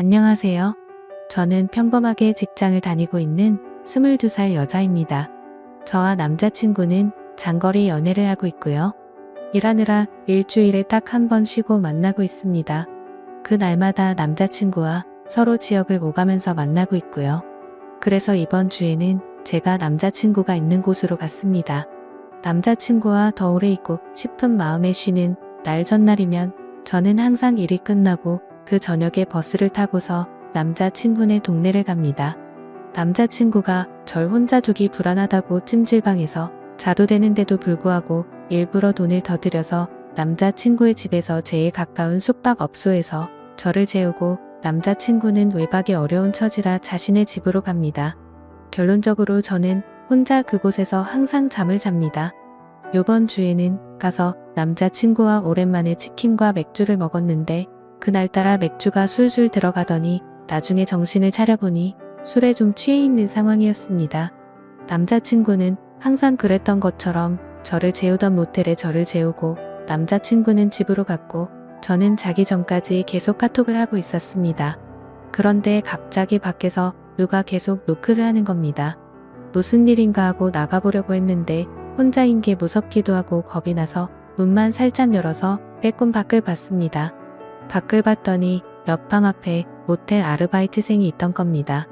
안녕하세요. 저는 평범하게 직장을 다니고 있는 22살 여자입니다. 저와 남자친구는 장거리 연애를 하고 있고요. 일하느라 일주일에 딱 한 번 쉬고 만나고 있습니다. 그 날마다 남자친구와 서로 지역을 오가면서 만나고 있고요. 그래서 이번 주에는 제가 남자친구가 있는 곳으로 갔습니다. 남자친구와 더 오래 있고 싶은 마음에 쉬는 날 전날이면 저는 항상 일이 끝나고 그 저녁에 버스를 타고서 남자친구네 동네를 갑니다. 남자친구가 절 혼자 두기 불안하다고 찜질방에서 자도 되는데도 불구하고 일부러 돈을 더 들여서 남자친구의 집에서 제일 가까운 숙박업소에서 저를 재우고 남자친구는 외박이 어려운 처지라 자신의 집으로 갑니다. 결론적으로 저는 혼자 그곳에서 항상 잠을 잡니다. 요번 주에는 가서 남자친구와 오랜만에 치킨과 맥주를 먹었는데 그날따라 맥주가 술술 들어가더니 나중에 정신을 차려보니 술에 좀 취해 있는 상황이었습니다. 남자친구는 항상 그랬던 것처럼 저를 재우던 모텔에 저를 재우고 남자친구는 집으로 갔고 저는 자기 전까지 계속 카톡을 하고 있었습니다. 그런데 갑자기 밖에서 누가 계속 노크를 하는 겁니다. 무슨 일인가 하고 나가보려고 했는데 혼자인 게 무섭기도 하고 겁이 나서 문만 살짝 열어서 빼꼼 밖을 봤습니다. 밖을 봤더니 옆 방 앞에 모텔 아르바이트생이 있던 겁니다.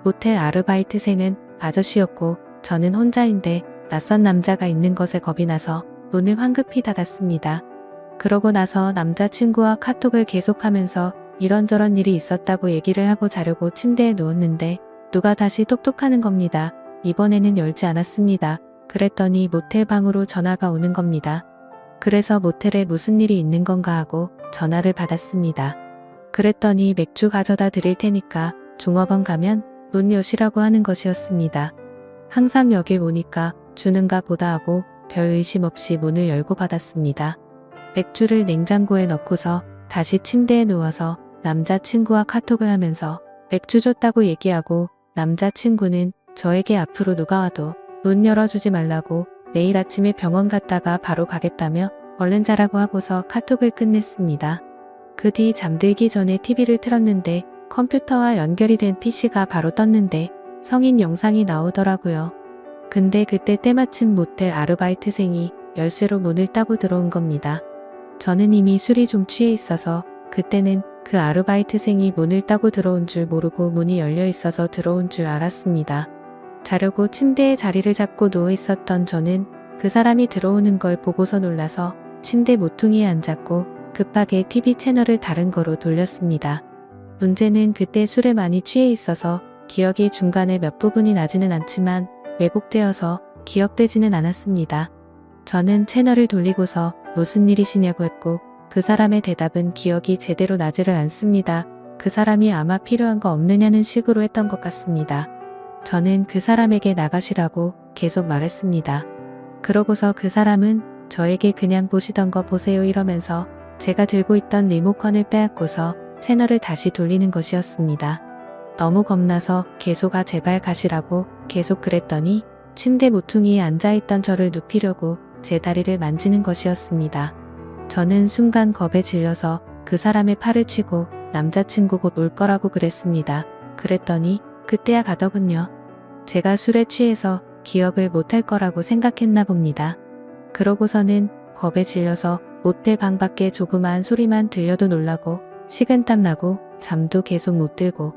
모텔 아르바이트생은 아저씨였고 저는 혼자인데 낯선 남자가 있는 것에 겁이 나서 문을 황급히 닫았습니다. 그러고 나서 남자친구와 카톡을 계속하면서 이런저런 일이 있었다고 얘기를 하고 자려고 침대에 누웠는데 누가 다시 톡톡하는 겁니다. 이번에는 열지 않았습니다. 그랬더니 모텔 방으로 전화가 오는 겁니다. 그래서 모텔에 무슨 일이 있는 건가 하고 전화를 받았습니다. 그랬더니 맥주 가져다 드릴 테니까 종업원 가면 문 여시라고 하는 것이었습니다. 항상 여길 오니까 주는가 보다 하고 별 의심 없이 문을 열고 받았습니다. 맥주를 냉장고에 넣고서 다시 침대에 누워서 남자친구와 카톡을 하면서 맥주 줬다고 얘기하고 남자친구는 저에게 앞으로 누가 와도 문 열어주지 말라고 내일 아침에 병원 갔다가 바로 가겠다며 얼른 자라고 하고서 카톡을 끝냈습니다. 그 뒤 잠들기 전에 TV를 틀었는데 컴퓨터와 연결이 된 PC가 바로 떴는데 성인 영상이 나오더라고요. 근데 그때 때마침 모텔 아르바이트생이 열쇠로 문을 따고 들어온 겁니다. 저는 이미 술이 좀 취해 있어서 그때는 그 아르바이트생이 문을 따고 들어온 줄 모르고 문이 열려 있어서 들어온 줄 알았습니다. 자려고 침대에 자리를 잡고 누워 있었던 저는 그 사람이 들어오는 걸 보고서 놀라서 침대 모퉁이에 앉았고 급하게 TV 채널을 다른 거로 돌렸습니다. 문제는 그때 술에 많이 취해 있어서 기억이 중간에 몇 부분이 나지는 않지만 왜곡되어서 기억되지는 않았습니다. 저는 채널을 돌리고서 무슨 일이시냐고 했고 그 사람의 대답은 기억이 제대로 나지를 않습니다. 그 사람이 아마 필요한 거 없느냐는 식으로 했던 것 같습니다. 저는 그 사람에게 나가시라고 계속 말했습니다. 그러고서 그 사람은 저에게 그냥 보시던 거 보세요 이러면서 제가 들고 있던 리모컨을 빼앗고서 채널을 다시 돌리는 것이었습니다. 너무 겁나서 계속 제발 가시라고 계속 그랬더니 침대 모퉁이에 앉아있던 저를 눕히려고 제 다리를 만지는 것이었습니다. 저는 순간 겁에 질려서 그 사람의 팔을 치고 남자친구 곧 올 거라고 그랬습니다. 그랬더니 그때야 가더군요. 제가 술에 취해서 기억을 못할 거라고 생각했나 봅니다. 그러고서는 겁에 질려서 모텔 방 밖에 조그마한 소리만 들려도 놀라고 식은땀 나고 잠도 계속 못 들고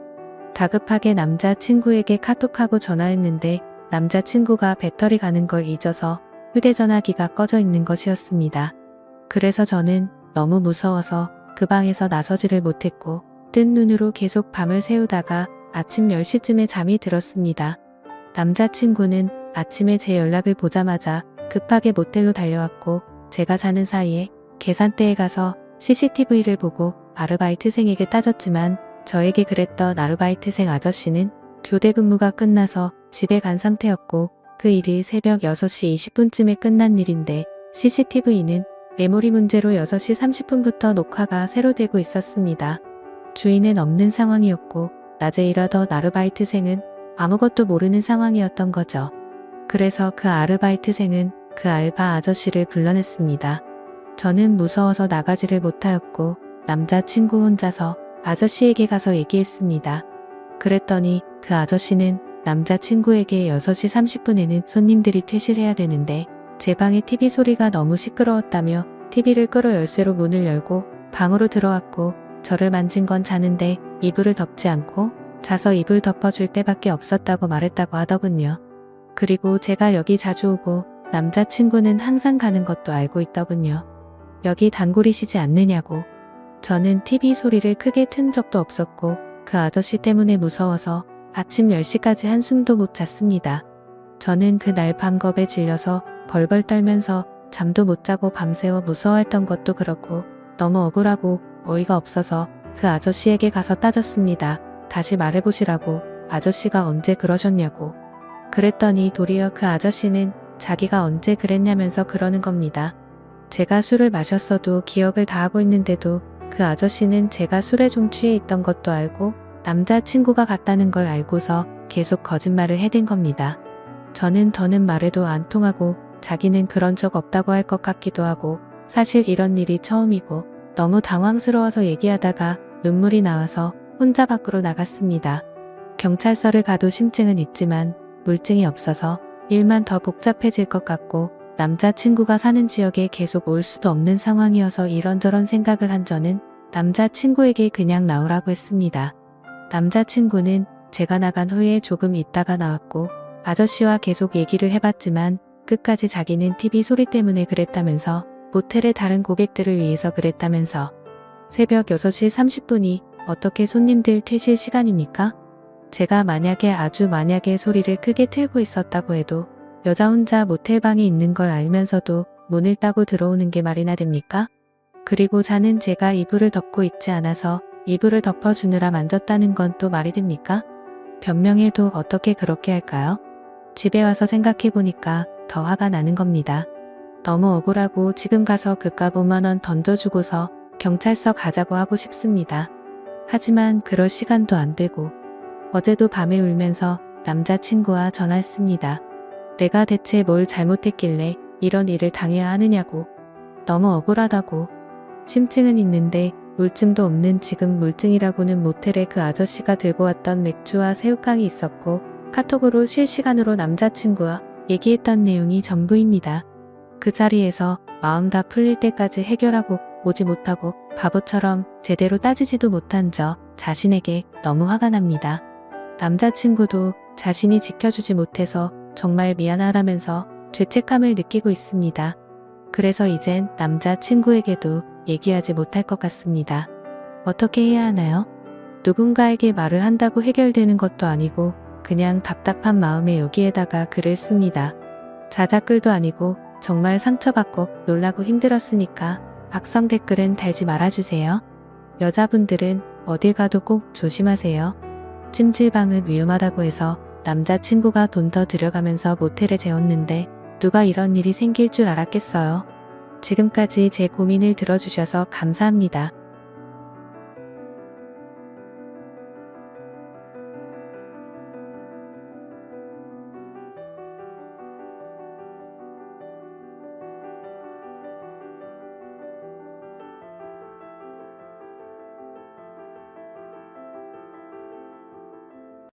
다급하게 남자친구에게 카톡하고 전화했는데 남자친구가 배터리 가는 걸 잊어서 휴대전화기가 꺼져 있는 것이었습니다. 그래서 저는 너무 무서워서 그 방에서 나서지를 못했고 뜬 눈으로 계속 밤을 새우다가 아침 10시쯤에 잠이 들었습니다. 남자친구는 아침에 제 연락을 보자마자 급하게 모텔로 달려왔고 제가 자는 사이에 계산대에 가서 CCTV를 보고 아르바이트생에게 따졌지만 저에게 그랬던 아르바이트생 아저씨는 교대 근무가 끝나서 집에 간 상태였고 그 일이 새벽 6시 20분쯤에 끝난 일인데 CCTV는 메모리 문제로 6시 30분부터 녹화가 새로 되고 있었습니다. 주인은 없는 상황이었고 낮에 일하던 아르바이트생은 아무것도 모르는 상황이었던 거죠. 그래서 그 아르바이트생은 그 알바 아저씨를 불러냈습니다. 저는 무서워서 나가지를 못하였고 남자친구 혼자서 아저씨에게 가서 얘기했습니다. 그랬더니 그 아저씨는 남자친구에게 6시 30분에는 손님들이 퇴실해야 되는데 제 방의 TV 소리가 너무 시끄러웠다며 TV를 끌어 열쇠로 문을 열고 방으로 들어왔고 저를 만진 건 자는데 이불을 덮지 않고 자서 이불 덮어줄 때밖에 없었다고 말했다고 하더군요. 그리고 제가 여기 자주 오고 남자친구는 항상 가는 것도 알고 있더군요. 여기 단골이시지 않느냐고. 저는 TV 소리를 크게 튼 적도 없었고 그 아저씨 때문에 무서워서 아침 10시까지 한숨도 못 잤습니다. 저는 그날 밤겁에 질려서 벌벌 떨면서 잠도 못 자고 밤새워 무서워했던 것도 그렇고 너무 억울하고 어이가 없어서 그 아저씨에게 가서 따졌습니다. 다시 말해보시라고. 아저씨가 언제 그러셨냐고. 그랬더니 도리어 그 아저씨는 자기가 언제 그랬냐면서 그러는 겁니다. 제가 술을 마셨어도 기억을 다 하고 있는데도 그 아저씨는 제가 술에 좀 취해 있던 것도 알고 남자친구가 갔다는 걸 알고서 계속 거짓말을 해댄 겁니다. 저는 더는 말해도 안 통하고 자기는 그런 적 없다고 할 것 같기도 하고 사실 이런 일이 처음이고 너무 당황스러워서 얘기하다가 눈물이 나와서 혼자 밖으로 나갔습니다. 경찰서를 가도 심증은 있지만 물증이 없어서 일만 더 복잡해질 것 같고 남자친구가 사는 지역에 계속 올 수도 없는 상황이어서 이런저런 생각을 한 저는 남자친구에게 그냥 나오라고 했습니다. 남자친구는 제가 나간 후에 조금 있다가 나왔고 아저씨와 계속 얘기를 해봤지만 끝까지 자기는 TV 소리 때문에 그랬다면서 모텔의 다른 고객들을 위해서 그랬다면서 새벽 6시 30분이 어떻게 손님들 퇴실 시간입니까? 제가 만약에 소리를 크게 틀고 있었다고 해도 여자 혼자 모텔방에 있는 걸 알면서도 문을 따고 들어오는 게 말이나 됩니까? 그리고 자는 제가 이불을 덮고 있지 않아서 이불을 덮어주느라 만졌다는 건 또 말이 됩니까? 변명해도 어떻게 그렇게 할까요? 집에 와서 생각해보니까 더 화가 나는 겁니다. 너무 억울하고 지금 가서 그깟 5만 원 던져주고서 경찰서 가자고 하고 싶습니다. 하지만 그럴 시간도 안 되고 어제도 밤에 울면서 남자친구와 전화했습니다. 내가 대체 뭘 잘못했길래 이런 일을 당해야 하느냐고. 너무 억울하다고. 심증은 있는데 물증도 없는 지금 물증이라고는 모텔에 그 아저씨가 들고 왔던 맥주와 새우깡이 있었고 카톡으로 실시간으로 남자친구와 얘기했던 내용이 전부입니다. 그 자리에서 마음 다 풀릴 때까지 해결하고 오지 못하고 바보처럼 제대로 따지지도 못한 저 자신에게 너무 화가 납니다. 남자친구도 자신이 지켜주지 못해서 정말 미안하다면서 죄책감을 느끼고 있습니다. 그래서 이젠 남자친구에게도 얘기하지 못할 것 같습니다. 어떻게 해야 하나요? 누군가에게 말을 한다고 해결되는 것도 아니고 그냥 답답한 마음에 여기에다가 글을 씁니다. 자작글도 아니고 정말 상처받고 놀라고 힘들었으니까 악성 댓글은 달지 말아주세요. 여자분들은 어딜 가도 꼭 조심하세요. 찜질방은 위험하다고 해서 남자친구가 돈 더 들여가면서 모텔에 재웠는데 누가 이런 일이 생길 줄 알았겠어요. 지금까지 제 고민을 들어주셔서 감사합니다.